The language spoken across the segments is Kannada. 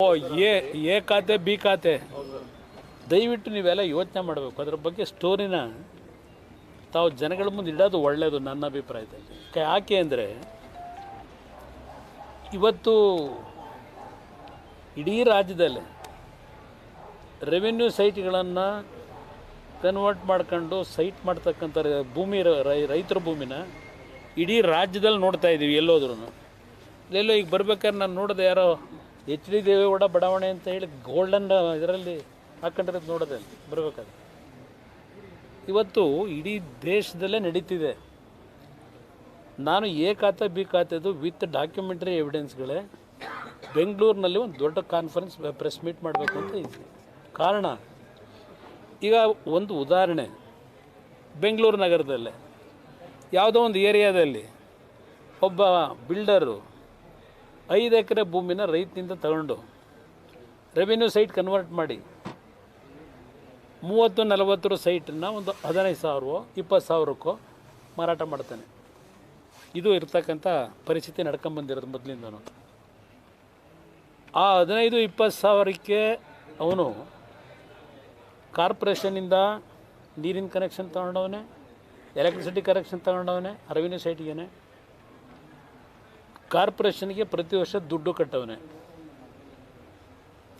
ಓ ಎ ಖಾತೆ ಬಿ ಖಾತೆ ದಯವಿಟ್ಟು ನೀವೆಲ್ಲ ಯೋಚನೆ ಮಾಡಬೇಕು. ಅದರ ಬಗ್ಗೆ ಸ್ಟೋರಿನ ತಾವು ಜನಗಳ ಮುಂದೆ ಇಡೋದು ಒಳ್ಳೆಯದು ನನ್ನ ಅಭಿಪ್ರಾಯದಲ್ಲಿ. ಯಾಕೆ ಅಂದರೆ ಇವತ್ತು ಇಡೀ ರಾಜ್ಯದಲ್ಲಿ ರೆವಿನ್ಯೂ ಸೈಟ್ಗಳನ್ನು ಕನ್ವರ್ಟ್ ಮಾಡ್ಕೊಂಡು ಸೈಟ್ ಮಾಡ್ತಕ್ಕಂಥ ಭೂಮಿ ರೈತರ ಭೂಮಿನ ಇಡೀ ರಾಜ್ಯದಲ್ಲಿ ನೋಡ್ತಾ ಇದ್ದೀವಿ. ಎಲ್ಲೋದ್ರೂ ಎಲ್ಲೋ ಈಗ ಬರ್ಬೇಕಾದ್ರೆ ನಾನು ನೋಡಿದೆ, ಯಾರೋ ಎಚ್ ಡಿ ದೇವೇಗೌಡ ಬಡಾವಣೆ ಅಂತ ಹೇಳಿ ಗೋಲ್ಡನ್ ಇದರಲ್ಲಿ ಹಾಕೊಂಡಿರೋದು ನೋಡಿದೆ ಬರಬೇಕಾದ್ರೆ. ಇವತ್ತು ಇಡೀ ದೇಶದಲ್ಲೇ ನಡೀತಿದೆ. ನಾನು ಎ ಖಾತೆ ಬಿ ಖಾತೆದು ವಿತ್ ಡಾಕ್ಯುಮೆಂಟ್ರಿ ಎವಿಡೆನ್ಸ್ಗಳೇ ಬೆಂಗಳೂರಿನಲ್ಲಿ ಒಂದು ದೊಡ್ಡ ಕಾನ್ಫರೆನ್ಸ್ ಪ್ರೆಸ್ ಮೀಟ್ ಮಾಡಬೇಕು ಅಂತ ಇದ್ದೆ. ಕಾರಣ, ಈಗ ಒಂದು ಉದಾಹರಣೆ, ಬೆಂಗಳೂರು ನಗರದಲ್ಲೇ ಯಾವುದೋ ಒಂದು ಏರಿಯಾದಲ್ಲಿ ಒಬ್ಬ ಬಿಲ್ಡರು 5 ಎಕರೆ ಭೂಮಿನ ರೈತನಿಂದ ತಗೊಂಡು ರೆವಿನ್ಯೂ ಸೈಟ್ ಕನ್ವರ್ಟ್ ಮಾಡಿ 30-40 ಸೈಟನ್ನು ಒಂದು 15,000 20,000 ಮಾರಾಟ ಮಾಡ್ತಾನೆ. ಇದು ಇರ್ತಕ್ಕಂಥ ಪರಿಸ್ಥಿತಿ ನಡ್ಕೊಂಬಂದಿರೋದು ಮೊದಲಿಂದನು. ಆ 15-20,000ಕ್ಕೆ ಅವನು ಕಾರ್ಪೊರೇಷನಿಂದ ನೀರಿನ ಕನೆಕ್ಷನ್ ತಗೊಂಡವನೇ, ಎಲೆಕ್ಟ್ರಿಸಿಟಿ ಕನೆಕ್ಷನ್ ತಗೊಂಡವನೇ, ರೆವಿನ್ಯೂ ಸೈಟ್ಗೇನೆ ಕಾರ್ಪೊರೇಷನ್ಗೆ ಪ್ರತಿ ವರ್ಷ ದುಡ್ಡು ಕಟ್ಟವನೇ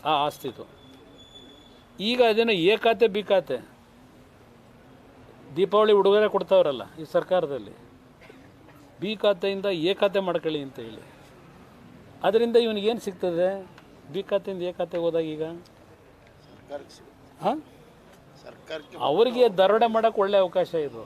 ಆ ಆಸ್ತಿದು. ಈಗ ಅದೇನೋ ಎ ಖಾತೆ ಬಿ ಖಾತೆ, ದೀಪಾವಳಿ ಉಡುಗೊರೆ ಕೊಡ್ತಾವ್ರಲ್ಲ ಈ ಸರ್ಕಾರದಲ್ಲಿ, ಬಿ ಖಾತೆಯಿಂದ ಎ ಖಾತೆ ಮಾಡ್ಕೊಳ್ಳಿ ಅಂತ ಹೇಳಿ. ಅದರಿಂದ ಇವನಿಗೇನು ಸಿಗ್ತದೆ? ಬಿ ಖಾತೆಯಿಂದ ಎ ಖಾತೆಗೆ ಹೋದಾಗ ಈಗ ಹಾಂ ಅವರಿಗೆ ದರೋಡೆ ಮಾಡೋಕ್ಕೆ ಒಳ್ಳೆಯ ಅವಕಾಶ ಇದು.